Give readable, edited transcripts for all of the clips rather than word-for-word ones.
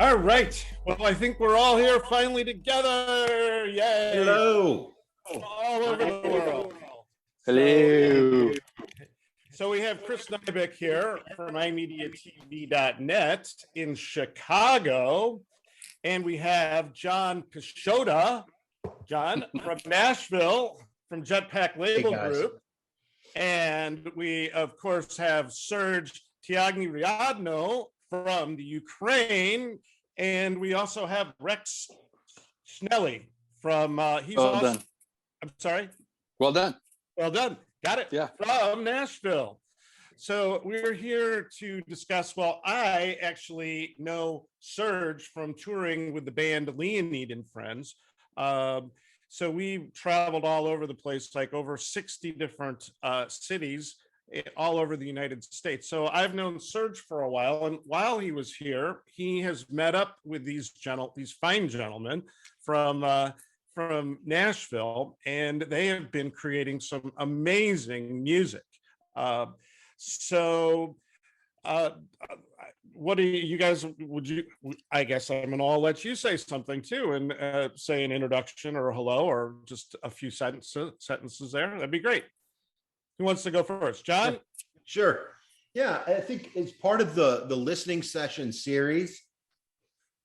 All right. Well, I think we're all here finally together. Yay. Hello. All over the world. Hello. So we have Chris Nibeck here from imediatv.net in Chicago. And we have John Pisciotta, John from Nashville, from Jetpack Label Group. And we, of course, have Serge Tiagnyriadno from the Ukraine. And we also have Rex Schnelle from, Well done. I'm sorry? Well done. Well done. Got it. Yeah. From Nashville. So we're here to discuss, well, I actually know Serge from touring with the band Leonid and Friends. So we traveled all over the place, like over 60 different cities all over the United States. So I've known Serge for a while, and while he was here, he has met up with these fine gentlemen from Nashville, and they have been creating some amazing music. What do you guys, I guess I'm gonna all let you say something too, and say an introduction or a hello or just a few sentences there. That'd be great. Who wants to go first? John? Sure. Yeah, I think it's part of the listening session series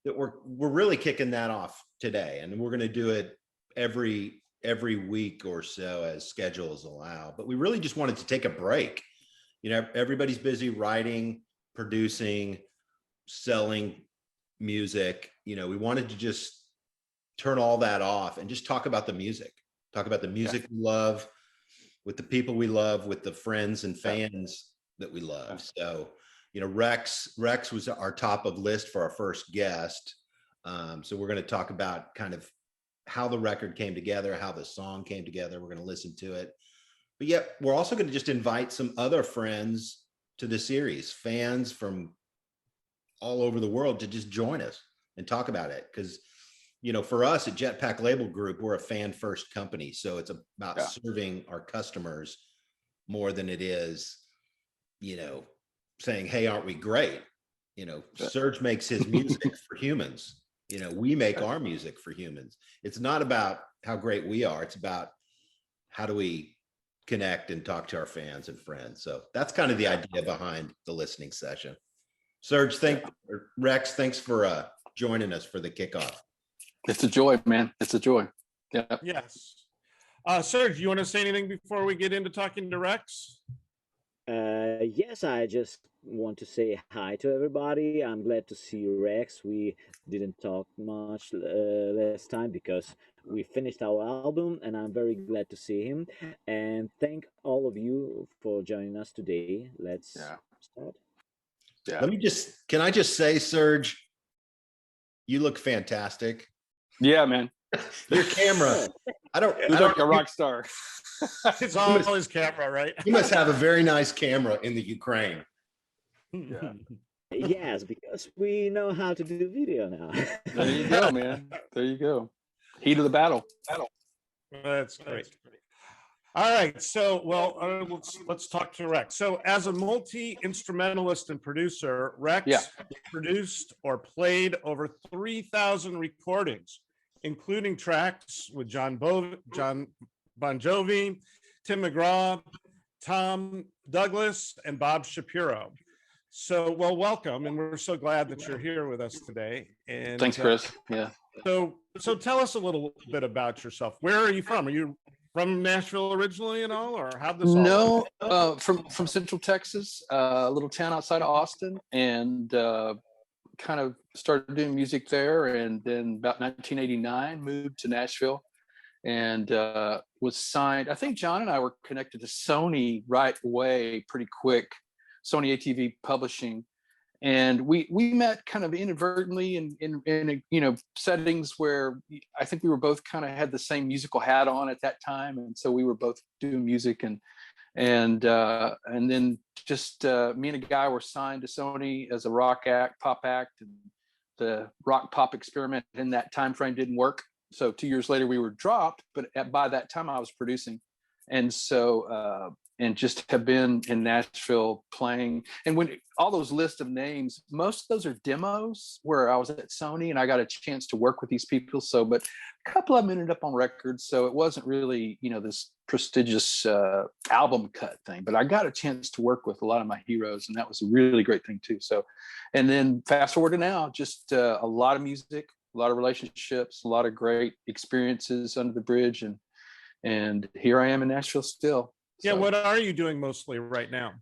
that we're really kicking that off today, and we're going to do it every week or so as schedules allow. But we really just wanted to take a break. You know, everybody's busy writing, producing, selling music. You know, we wanted to just turn all that off and just talk about the music. Talk about the music we love, with the people we love, with the friends and fans that we love. So, you know, Rex was our top of list for our first guest. So we're going to talk about kind of how the record came together, how the song came together. We're going to listen to it. But yeah, we're also going to just invite some other friends to the series, fans from all over the world, to just join us and talk about it. Because, you know, for us at Jetpack Label Group, we're a fan first company. So it's about serving our customers more than it is, you know, saying, hey, aren't we great? You know, Serge makes his music for humans. You know, we make our music for humans. It's not about how great we are. It's about how do we connect and talk to our fans and friends. So that's kind of the idea behind the listening session. Serge, Rex, thanks for joining us for the kickoff. It's a joy, man. It's a joy. Yeah. Yes. Serge, you want to say anything before we get into talking to Rex? Yes, I just want to say hi to everybody. I'm glad to see Rex. We didn't talk much last time because we finished our album, and I'm very glad to see him. And thank all of you for joining us today. Let's start. Yeah. Can I just say, Serge, you look fantastic. Yeah, man. Your camera. You're like a rock star. It's all his camera, right? You must have a very nice camera in the Ukraine. Yeah. Yes, because we know how to do video now. There you go, man. There you go. Heat of the battle. That's great. All right, so let's talk to Rex. So as a multi-instrumentalist and producer, Rex produced or played over 3,000 recordings, including tracks with John Bon Jovi, Tim McGraw, Tom Douglas, and Bob Shapiro. So, well, welcome, and we're so glad that you're here with us today. And thanks, Chris. Yeah. So tell us a little bit about yourself. Where are you from? Are you from Nashville originally and all, or how'd this all work? From Central Texas, a little town outside of Austin, and kind of started doing music there. And then about 1989, moved to Nashville and was signed. I think John and I were connected to Sony right away, pretty quick, Sony ATV Publishing. And we met kind of inadvertently in you know, settings where I think we were both kind of had the same musical hat on at that time, and so we were both doing music, and then just me and a guy were signed to Sony as a rock act, pop act, and the rock pop experiment in that time frame didn't work. So 2 years later we were dropped, but by that time I was producing, And so and just have been in Nashville playing. And when all those lists of names, most of those are demos where I was at Sony and I got a chance to work with these people. So, but a couple of them ended up on records. So it wasn't really, you know, this prestigious album cut thing, but I got a chance to work with a lot of my heroes, and that was a really great thing too. So, and then fast forward to now, just a lot of music, a lot of relationships, a lot of great experiences under the bridge. And here I am in Nashville still. Yeah. So, What are you doing mostly right now?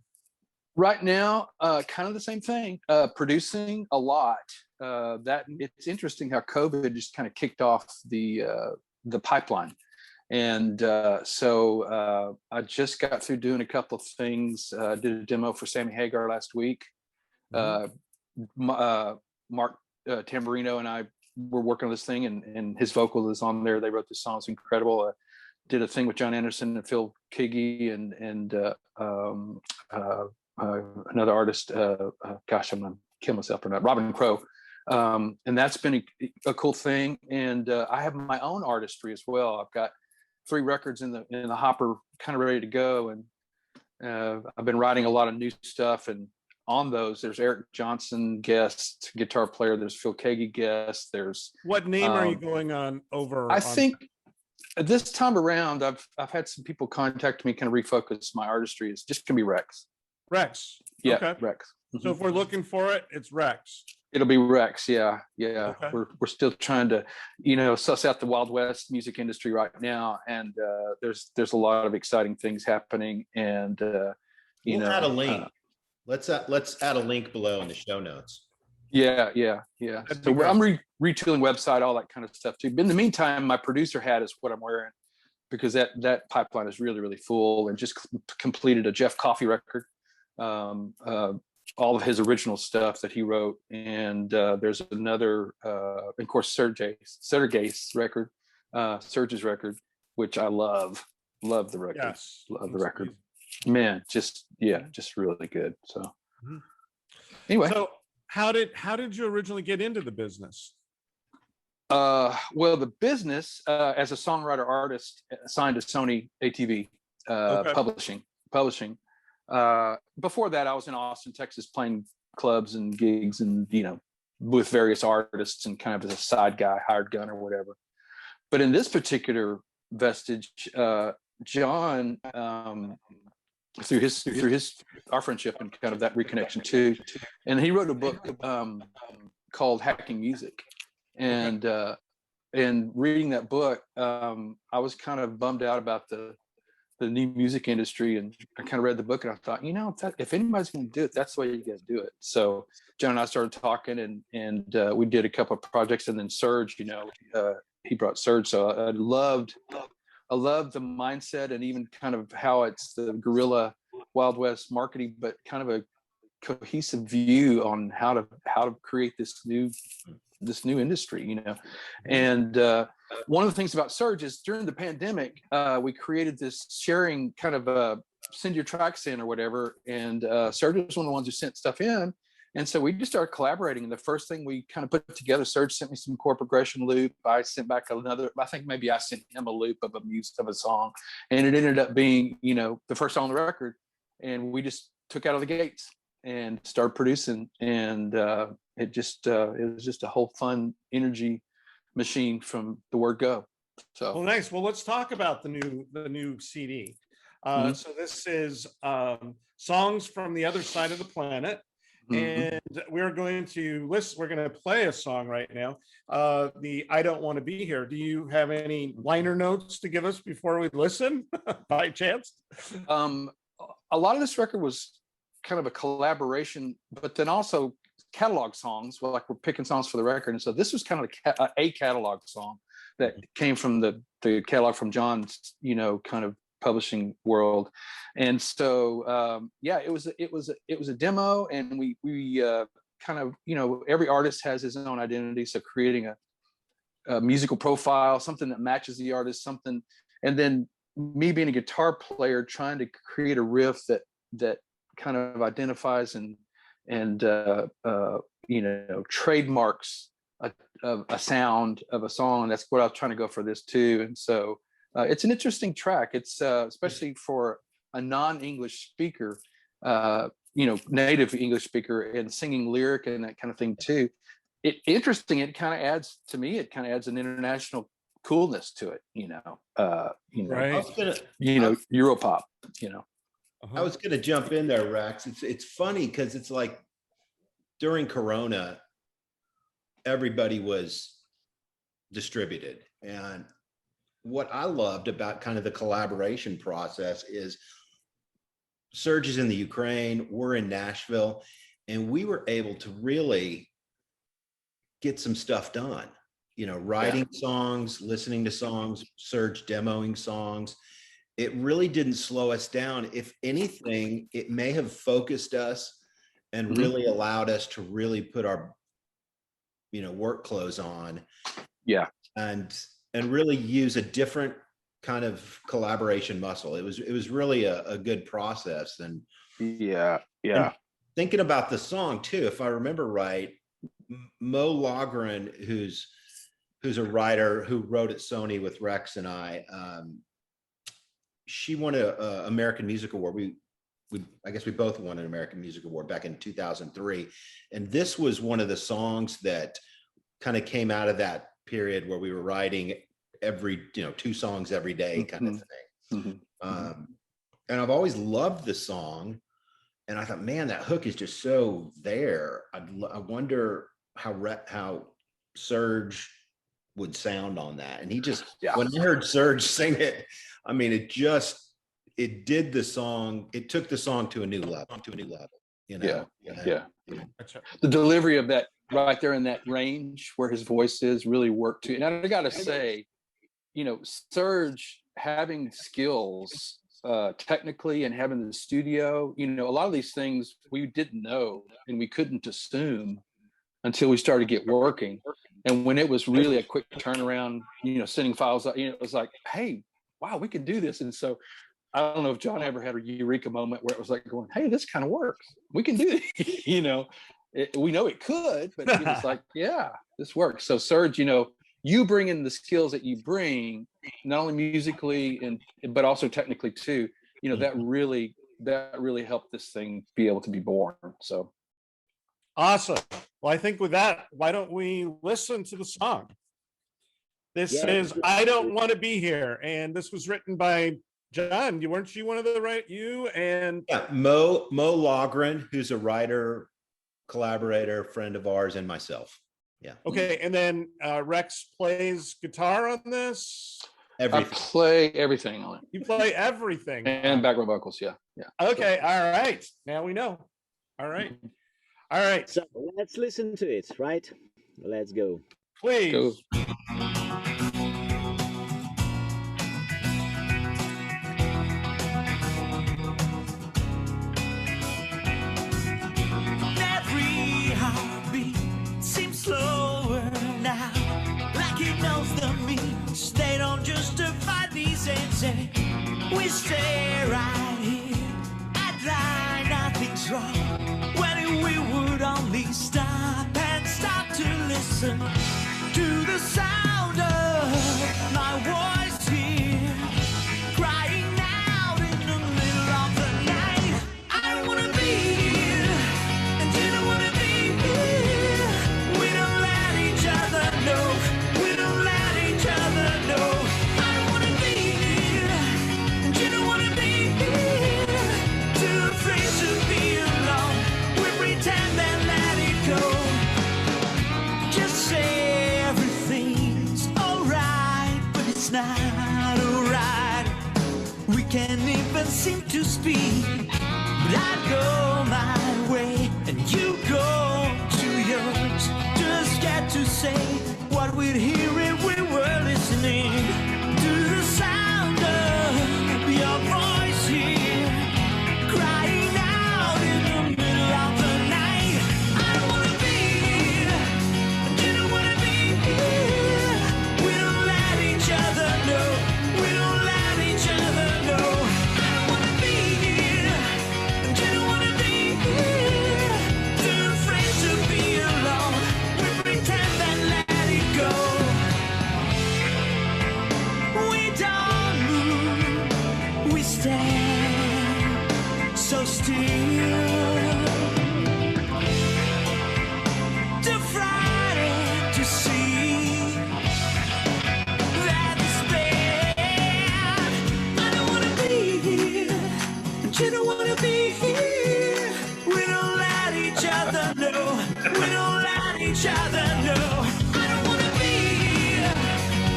right now, kind of the same thing, producing a lot. That it's interesting how COVID just kind of kicked off the pipeline. And so I just got through doing a couple of things. Did a demo for Sammy Hagar last week. Mark Tamburino and I were working on this thing, and his vocal is on there. They wrote this song; it's incredible. Did a thing with John Anderson and Phil Kiggy and another artist. Gosh, I'm gonna kill myself or not. Robin Crow. And that's been a cool thing. And I have my own artistry as well. I've got 3 records in the hopper, kind of ready to go. And I've been writing a lot of new stuff. And on those, there's Eric Johnson guest guitar player. There's Phil Kagi guest. There's What name are you going on over? I think this time around, I've had some people contact me, kind of refocus my artistry. It's just gonna be Rex. Rex. Yeah, Okay. Rex. So if we're looking for it, it's Rex. It'll be Rex. Yeah. Okay. We're still trying to, you know, suss out the Wild West music industry right now, and there's a lot of exciting things happening. And We'll add a link. Let's add a link below in the show notes. Yeah. That'd So be great. I'm retooling website, all that kind of stuff too. But in the meantime, my producer hat is what I'm wearing, because that pipeline is really, really full, and just completed a Jeff Coffey record. All of his original stuff that he wrote, and there's another, of course, Serge's record, Serge's record, which I love the record. Yes. Love the record, man. Just really good. So anyway, So how did you originally get into the business? well, the business as a songwriter artist signed to Sony ATV Okay. publishing. Before that, I was in Austin, Texas, playing clubs and gigs, and with various artists, and kind of as a side guy, hired gun or whatever. But in this particular vestige, John, through our friendship and kind of that reconnection too, and he wrote a book called Hacking Music, and reading that book, I was kind of bummed out about the new music industry, and I kind of read the book and I thought, if anybody's going to do it, that's the way you guys do it. So John and I started talking, and we did a couple of projects, and then Serge, he brought Serge. So I loved the mindset, and even kind of how it's the guerrilla Wild West marketing, but kind of a cohesive view on how to create this new industry, And one of the things about Serge is during the pandemic, we created this sharing kind of send your tracks in or whatever. And Serge was one of the ones who sent stuff in. And so we just started collaborating. And the first thing we kind of put together, Serge sent me some chord progression loop. I sent back another, I think maybe I sent him a loop of a song. And it ended up being, the first song on the record. And we just took out of the gates and started producing. And it was just a whole fun energy machine from the word go. So Well, nice. Well, let's talk about the new CD. So this is songs from the other side of the planet, and we're going to play a song right now. The I Don't Want to Be Here. Do you have any liner notes to give us before we listen, by chance? A lot of this record was kind of a collaboration, but then also catalog songs. Well, like we're picking songs for the record, and so this was kind of a catalog song that came from the catalog from John's, kind of publishing world. And so it was a demo, and we kind of, every artist has his own identity, so creating a musical profile, something that matches the artist, something, and then me being a guitar player trying to create a riff that kind of identifies and trademarks a sound of a song. That's what I was trying to go for this too. And so It's an interesting track. It's especially for a non-English speaker, native English speaker, and singing lyric and that kind of thing too. Interesting. It kind of adds to me. It kind of adds an international coolness to it. Right. Europop. I was going to jump in there, Rex. It's funny because it's like during Corona, everybody was distributed. And what I loved about kind of the collaboration process is Serge is in the Ukraine, we're in Nashville, and we were able to really get some stuff done, writing songs, listening to songs, Serge demoing songs. It really didn't slow us down. If anything, it may have focused us and really allowed us to really put our, work clothes on. Yeah. And really use a different kind of collaboration muscle. It was really a good process. And and thinking about the song too, if I remember right, Mo Logren, who's a writer who wrote at Sony with Rex and I, she won a American Music Award. I guess we both won an American Music Award back in 2003. And this was one of the songs that kind of came out of that period where we were writing every, 2 songs every day kind of thing. And I've always loved the song. And I thought, man, that hook is just so there. I wonder how Serge would sound on that. And he just, when I heard Serge sing it, I mean, it did the song. It took the song to a new level. The delivery of that right there in that range where his voice is really worked too. And I got to say, Serge having skills technically and having the studio, a lot of these things we didn't know and we couldn't assume until we started to get working. And when it was really a quick turnaround, sending files out, it was like, hey, wow, we can do this. And so I don't know if John ever had a eureka moment where it was like going, hey, this kind of works. We can do it. We know it could, but it was like, yeah, this works. So Serge, you bring in the skills that you bring, not only musically but also technically too, that really helped this thing be able to be born. So awesome. Well, I think with that, why don't we listen to the song? This is I Don't Want to Be Here. And this was written by John. Weren't you one of the you and Mo Logren, who's a writer, collaborator, friend of ours, and myself. Yeah. Okay. And then Rex plays guitar on this. Everything. I play everything on it. You play everything. And background vocals. Yeah. Okay. All right. Now we know. All right. So let's listen to it, right? Let's go. Please. Go. Every heartbeat seems slower now, like it knows the means. They don't justify these and say we stay right here. I'd lie, nothing's wrong. When we would only stop and stop to listen to the sound of my voice here, crying out in the middle of the night. I don't wanna be here, and you don't wanna be here. We don't let each other know. We don't let each other know. I don't wanna be here, and you don't wanna be here. Too afraid to be alone. We pretend and let it go. Just say everything's alright, but it's not alright. We can't even seem to speak, but I go my way and you go to yours. Just get to say what we'd hear if we were listening to the sound of your voice here, crying out in the middle of the night. I don't wanna be here, and you don't wanna be here. We don't let each other know. We don't let each other know. I don't wanna be here, and you don't wanna be here. Too afraid to be alone. We pretend and let it go. so still. Too frightened to see that despair. I don't wanna be here, and you don't wanna be here. We don't let each other know. We don't let each other know. I don't wanna be here,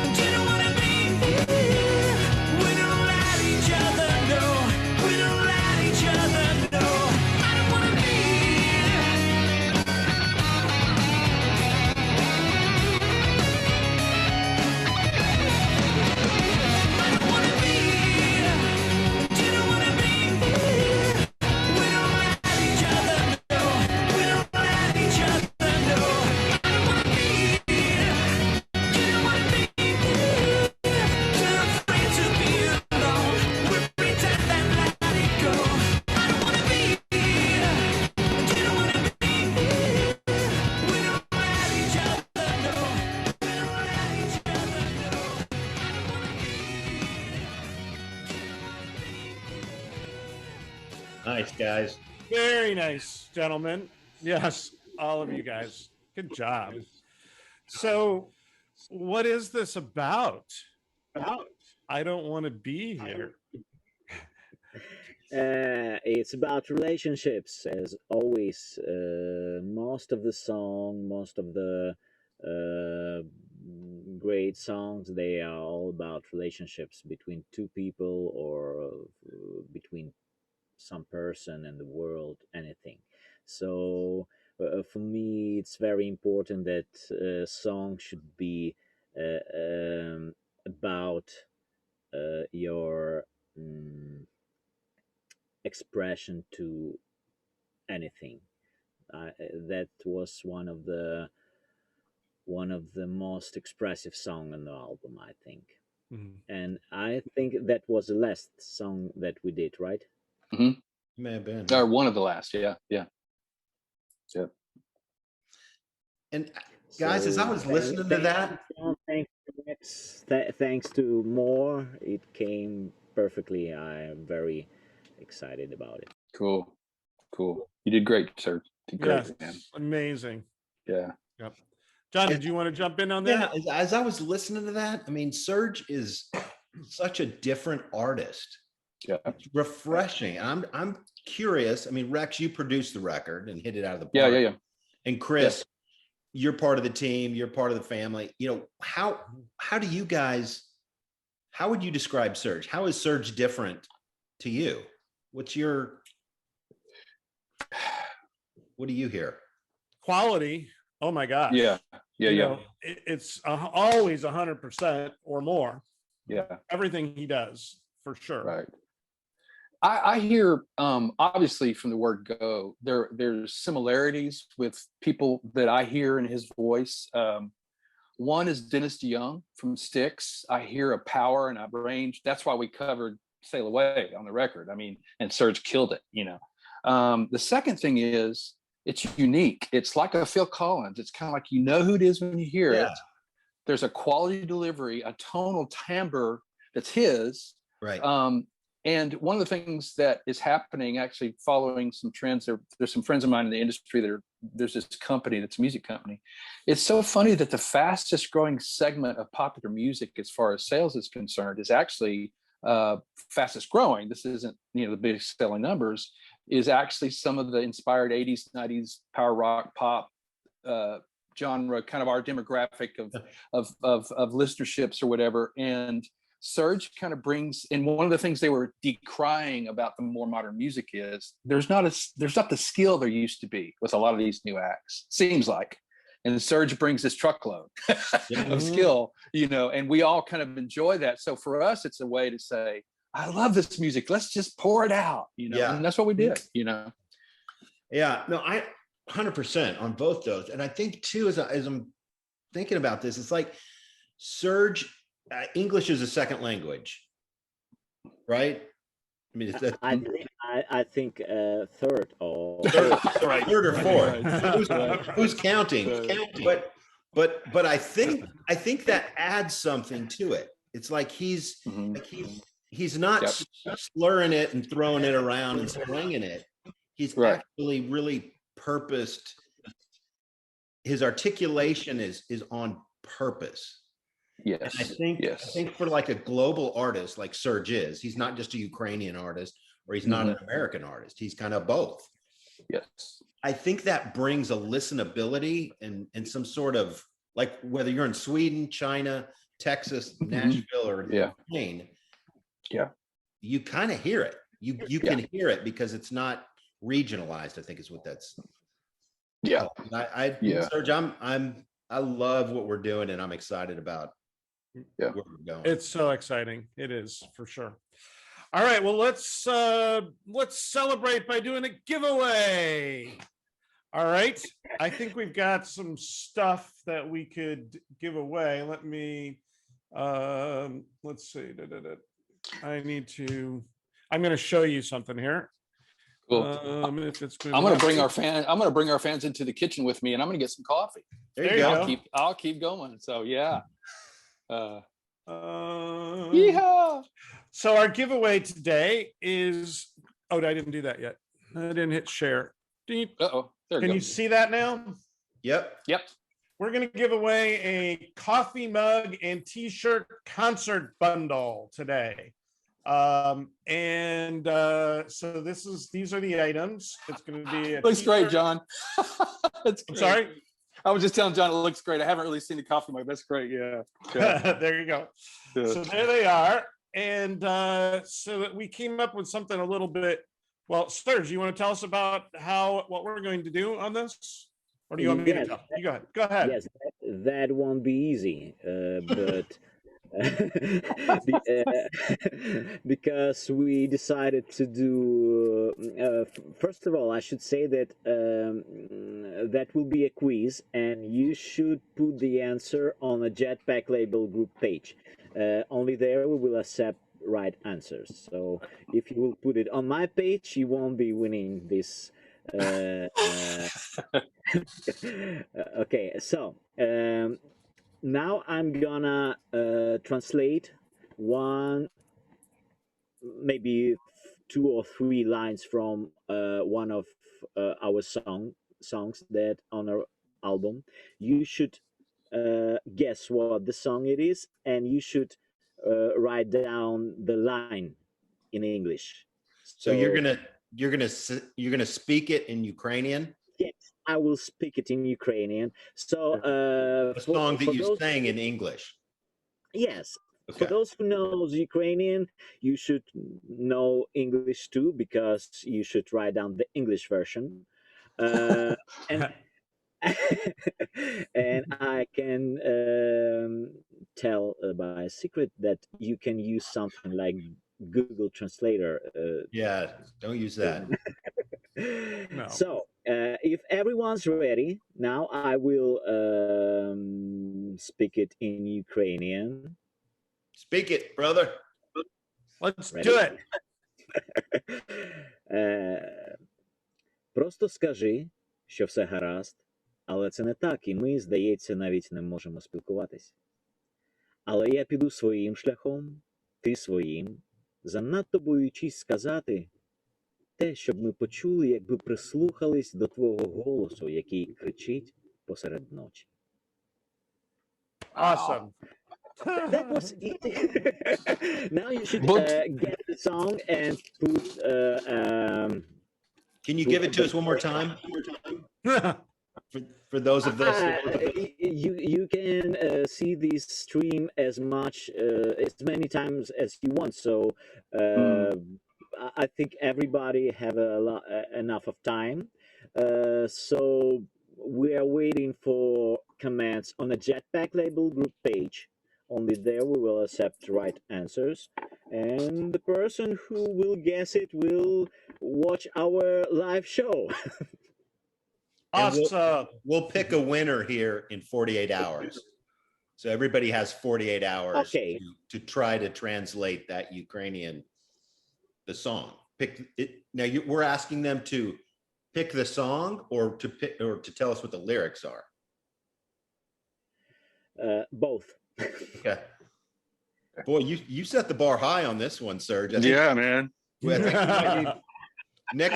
and you don't wanna be here. We don't let each other know. We don't let each other know. I don't wanna be here. I don't wanna be here, and you don't wanna be here. We don't let each other know. We don't let each other know. I don't wanna be here. You don't wanna be here. Too afraid to be alone. We pretend and let it go. I don't wanna be here. You don't wanna be here. We don't let each other know. We don't let each other know. I don't wanna be Nice, guys. Very nice, gentlemen. Yes, all of you guys. Good job. So, what is this about? I don't want to be here. It's about relationships, as always. Most of the song, most of the great songs, they are all about relationships between two people or between some person and the world, anything. So for me, it's very important that song should be about your expression to anything. That was one of the most expressive song on the album, I think. Mhm. And I think that was the last song that we did, right? May have been. Or one of the last. Yeah. And guys, as I was listening to that, thanks to more, it came perfectly. I'm very excited about it. Cool. You did great, sir. Did great, Yes, man. amazing. Yeah. Yep. John, did you want to jump in on that? yeah, as I was listening to that, I mean, Serge is such a different artist. Yeah. It's refreshing. I'm curious. I mean, Rex, you produced the record and hit it out of the Yeah. park. Yeah. And Chris, you're part of the team. You're part of the family. You know, how do you guys? How would you describe Serge? How is Serge different to you? What do you hear? Quality. Oh my gosh. Yeah. You know, it's always 100% or more. Yeah. Everything he does, for sure. Right. I hear obviously from the word go, there's similarities with people that I hear in his voice. One is Dennis DeYoung from Styx. I hear a power and a range. That's why we covered Sail Away on the record. I mean, and Serge killed it, you know. The second thing is it's unique. It's like a Phil Collins. It's kind of like, you know who it is when you hear it. There's a quality delivery, a tonal timbre that's his. Right. And one of the things that is happening, actually following some trends, there's some friends of mine in the industry there's this company that's a music company. It's so funny that the fastest growing segment of popular music as far as sales is concerned is actually fastest growing. This isn't, the biggest selling numbers, is actually some of the inspired 80s, 90s power rock, pop genre, kind of our demographic of listenerships or whatever. And Serge kind of brings, and one of the things they were decrying about the more modern music is there's not the skill there used to be with a lot of these new acts, seems like. And Serge brings this truckload of skill, and we all kind of enjoy that. So for us, it's a way to say, I love this music. Let's just pour it out, and that's what we did, Yeah, no, I 100% on both those. And I think too, as I'm thinking about this, it's like Serge, English is a second language, right? I mean, I think third or third or fourth. Who's counting? But I think that adds something to it. It's like he's he's not slurring it and throwing it around and swinging it. He's actually really purposed. His articulation is on purpose. Yes. And I think for like a global artist like Serge is, he's not just a Ukrainian artist or he's not an American artist. He's kind of both. Yes. I think that brings a listenability and some sort of, like, whether you're in Sweden, China, Texas, Nashville, or Ukraine, you kind of hear it. You can hear it because it's not regionalized, I think is what that's. Serge, I love what we're doing, and I'm excited about where we're going. It's so exciting. It is, for sure. All right, well, let's celebrate by doing a giveaway. All right, I think we've got some stuff that we could give away. Let me let's see. I'm going to show you something here. Cool. If it's I'm going to bring our fans into the kitchen with me, and I'm going to get some coffee. There you go. I'll keep going. So yeah. Yeehaw! So our giveaway today is, I didn't do that yet. I didn't hit share. Uh-oh. Can you see that now? Yep. We're going to give away a coffee mug and t-shirt concert bundle today. So these are the items. It's going to be looks great, John. I'm sorry. I was just telling John it looks great. I haven't really seen the coffee mug. That's great. Yeah. There you go. Yeah. So there they are. And so that we came up with something a little bit. Well, Serge, you want to tell us about what we're going to do on this? Or do you want me to tell? You go ahead. Go ahead. Yes, that won't be easy, but because we decided to do. First of all, I should say that that will be a quiz, and you should put the answer on a Jetpack label group page. Only there we will accept right answers. So if you will put it on my page, you won't be winning this. Okay, so now I'm gonna translate maybe 2 or 3 lines from one of our songs that on our album. You should guess what the song it is, and you should write down the line in English. So you're gonna speak it in Ukrainian? Yes, I will speak it in Ukrainian. So a song that you sang in English. Yes. Okay. For those who knows Ukrainian, you should know English too, because you should write down the English version. And and I can tell by a secret that you can use something like Google Translator. Yeah, don't use that. No. So if everyone's ready, now I will speak it in Ukrainian. Speak it, brother. Let's Ready? do it. Просто скажи, що все гаразд, але це не так, і ми, здається, навіть не можемо спілкуватись. Але я піду своїм шляхом, ти своїм, занадто боючись сказати те, щоб ми почули, якби прислухались до твого голосу, який кричить посеред ночі. Awesome. That was easy. Now you should get the song and put. Can you give it to us one more time? For those of us. You can see this stream as many times as you want. So I think everybody have enough of time. So we are waiting for comments on the Jetpack label group page. Only there we will accept right answers, and the person who will guess it will watch our live show. Awesome. We'll pick a winner here in 48 hours. So everybody has 48 hours to try to translate that Ukrainian, the song. Pick it. Now we're asking them to pick the song or to tell us what the lyrics are. Both. Okay. Boy, you set the bar high on this one, Serge. I think, Yeah, man. I think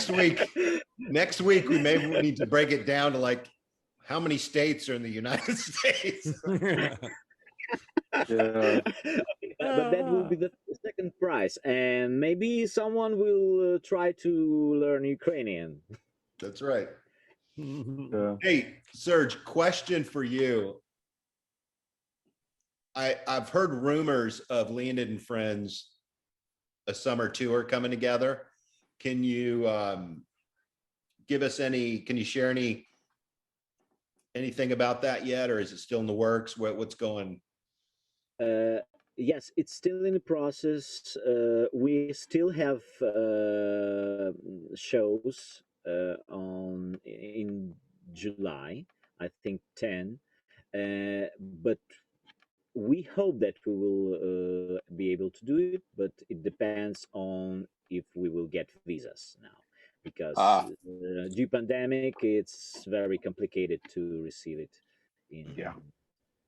we might need, next week we may need to break it down to like how many states are in the United States. Yeah. But that will be the second prize, and maybe someone will try to learn Ukrainian. That's right. Yeah. Hey, Serge, question for you. I've heard rumors of Leonid and Friends, a summer tour coming together. Can you give us can you share anything about that yet, or is it still in the works? What's going? Yes, it's still in the process. We still have shows in July, I think 10. But we hope that we will be able to do it, but it depends on if we will get visas now, because due pandemic, it's very complicated to receive it.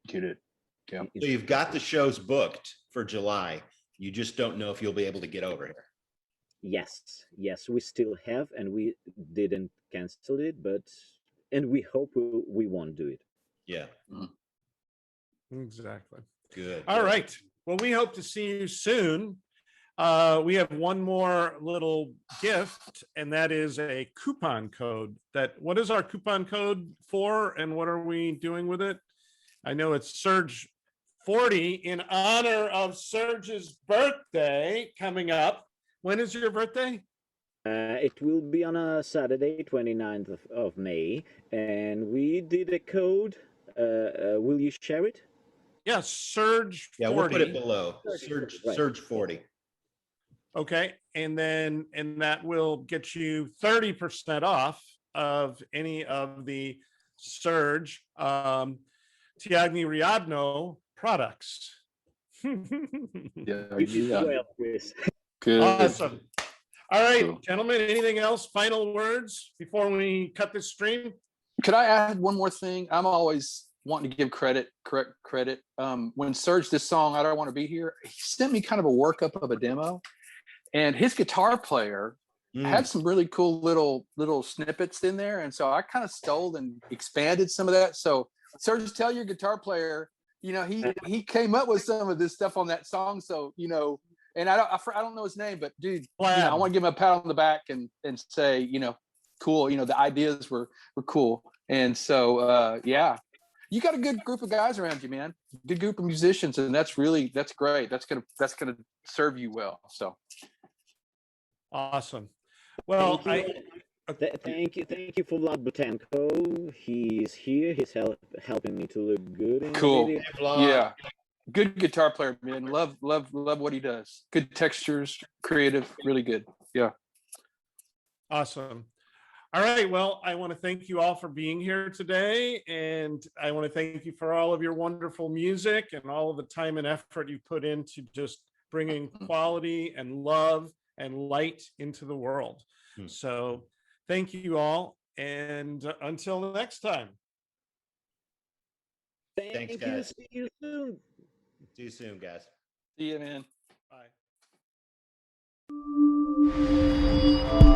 Get it. Yeah. So you've got the shows booked for July. You just don't know if you'll be able to get over here. Yes, we still have, and we didn't cancel it, and we hope we won't do it. Yeah. Exactly. Good. All right. Well, we hope to see you soon. We have one more little gift, and that is a coupon code. What is our coupon code for, and what are we doing with it? I know it's Serge 40 in honor of Serge's birthday coming up. When is your birthday? It will be on a Saturday, 29th of May, and we did a code. Will you share it? Yes, Serge 40. Yeah, we'll put it below. Serge 40. Okay, and that will get you 30% off of any of the Serge Tiagnyriadno products. Well, Chris. Good. Awesome. All right, Cool. gentlemen, anything else? Final words before we cut this stream? Could I add one more thing? I'm always wanting to give correct credit. When Serge this song, I Don't Want to Be Here, he sent me kind of a workup of a demo, and his guitar player had some really cool little snippets in there, and so I kind of stole and expanded some of that. So Serge, tell your guitar player, he came up with some of this stuff on that song. So and I don't know his name, but dude, I want to give him a pat on the back and say, cool. The ideas were cool, and so you got a good group of guys around you, man. Good group of musicians, and that's great. That's gonna serve you well. So awesome. Well, thank you for Vlad Butenko. He's here. He's helping me to look good. Cool. Yeah. Good guitar player, man. Love what he does. Good textures, creative, really good. Yeah. Awesome. All right. Well, I want to thank you all for being here today. And I want to thank you for all of your wonderful music and all of the time and effort you put into just bringing quality and love and light into the world. So thank you all. And until next time. Thanks, guys. See you soon. See you soon, guys. See you, man. Bye.